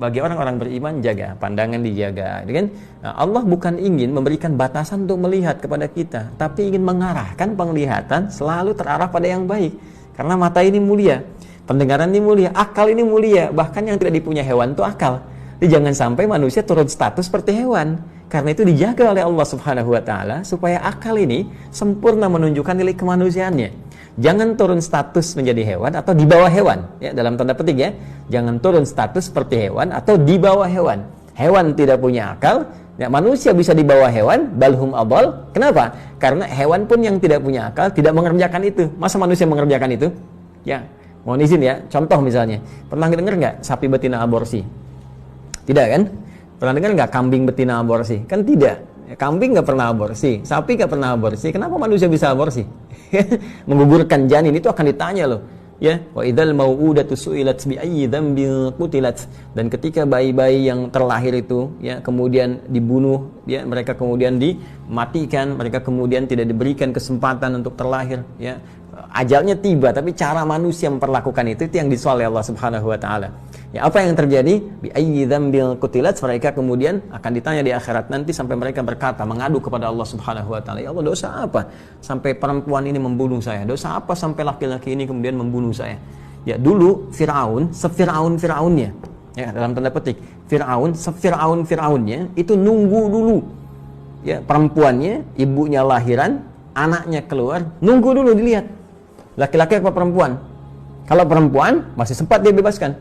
Bagi orang-orang beriman, jaga pandangan, dijaga, kan? Nah, Allah bukan ingin memberikan batasan untuk melihat kepada kita, tapi ingin mengarahkan penglihatan selalu terarah pada yang baik. Karena mata ini mulia, pendengaran ini mulia, akal ini mulia. Bahkan yang tidak dipunya hewan itu akal. Jadi jangan sampai manusia turun status seperti hewan. Karena itu dijaga oleh Allah Subhanahu wa taala supaya akal ini sempurna menunjukkan nilai kemanusiaannya. Jangan turun status menjadi hewan atau di bawah hewan, ya, dalam tanda petik ya. Jangan turun status seperti hewan atau di bawah hewan. Hewan tidak punya akal, ya, manusia bisa di bawah hewan, balhum adall. Kenapa? Karena hewan pun yang tidak punya akal tidak mengerjakan itu. Masa manusia mengerjakan itu? Ya, mohon izin ya. Contoh misalnya, pernah dengar nggak sapi betina aborsi? Tidak kan? Pernah dengar nggak kambing betina aborsi? Kan tidak. Kambing nggak pernah aborsi, sapi nggak pernah aborsi. Kenapa manusia bisa aborsi? Menggugurkan janin itu akan ditanya loh. Ya, wa idzal mau'udatu su'ilat bi ayyi dzambin qutilat. Dan ketika bayi-bayi yang terlahir itu, ya, kemudian dibunuh, ya, mereka kemudian dimatikan, mereka kemudian tidak diberikan kesempatan untuk terlahir, ya. Ajalnya tiba, tapi cara manusia memperlakukan itu yang disoal oleh Allah Subhanahu wa taala. Ya, apa yang terjadi? Bi ayyi dzambil qutilat, mereka kemudian akan ditanya di akhirat nanti sampai mereka berkata, mengadu kepada Allah Subhanahu wa taala, ya Allah, dosa apa sampai perempuan ini membunuh saya? Dosa apa sampai laki-laki ini kemudian membunuh saya? Ya, dulu Firaun, sefiraun-firaunnya, ya, dalam tanda petik, Firaun, sefiraun-firaunnya itu nunggu dulu. Ya, perempuannya, ibunya lahiran, anaknya keluar, nunggu dulu dilihat. Laki-laki apa perempuan? Kalau perempuan masih sempat dia bebaskan.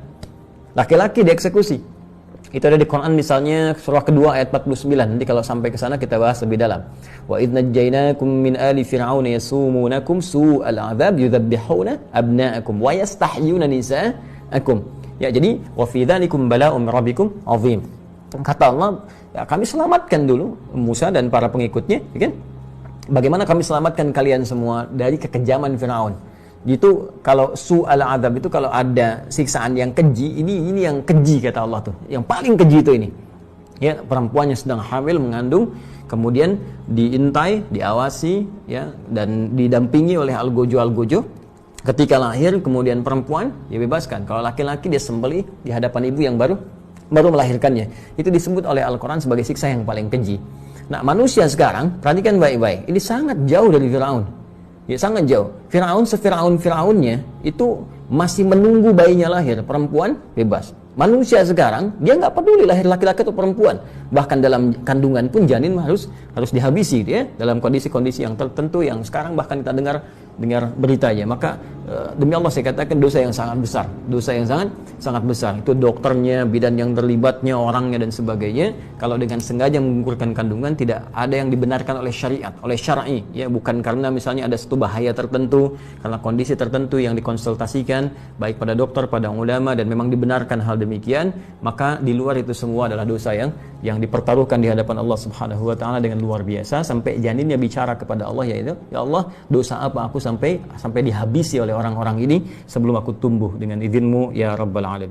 Laki-laki dieksekusi. Itu ada di Quran misalnya surah kedua ayat 49. Nanti kalau sampai ke sana kita bahas lebih dalam. Wa idz najjaynakum min ali fir'aun yasumunakum su'al 'adzab yudzabbihuna abna'akum wa yastahyuna nisa'akum. Ya, jadi wa fi dzalikum bala'un min rabbikum 'azim. Kata Allah, ya, kami selamatkan dulu Musa dan para pengikutnya, ya kan? Bagaimana kami selamatkan kalian semua dari kekejaman Firaun. Itu kalau su'al adzab itu kalau ada siksaan yang keji, ini yang keji kata Allah tuh. Yang paling keji itu ini. Ya, perempuannya sedang hamil mengandung, kemudian diintai, diawasi, ya, dan didampingi oleh algojo. Ketika lahir kemudian perempuan dibebaskan. Kalau laki-laki dia sembelih di hadapan ibu yang baru melahirkannya. Itu disebut oleh Al-Qur'an sebagai siksa yang paling keji. Nah, manusia sekarang, perhatikan baik-baik, ini sangat jauh dari Firaun. Ya, sangat jauh. Firaun, sefiraun-firaunnya itu masih menunggu bayinya lahir, perempuan bebas. Manusia sekarang, dia nggak peduli lahir laki-laki atau perempuan. Bahkan dalam kandungan pun janin harus dihabisi, ya, dalam kondisi-kondisi yang tertentu yang sekarang bahkan kita dengar beritanya. Maka demi Allah saya katakan dosa yang sangat besar, dosa yang sangat besar. Itu dokternya, bidan yang terlibatnya, orangnya dan sebagainya. Kalau dengan sengaja menggugurkan kandungan, tidak ada yang dibenarkan oleh syariat, oleh syar'i, ya, bukan karena misalnya ada satu bahaya tertentu, karena kondisi tertentu yang dikonsultasikan baik pada dokter, pada ulama, dan memang dibenarkan hal demikian. Maka di luar itu semua adalah dosa yang dipertaruhkan di hadapan Allah Subhanahu wa taala dengan luar biasa, sampai janinnya bicara kepada Allah, yaitu, ya Allah, dosa apa aku sampai dihabisi oleh orang-orang ini sebelum aku tumbuh dengan izin-Mu ya Rabbal Alamin.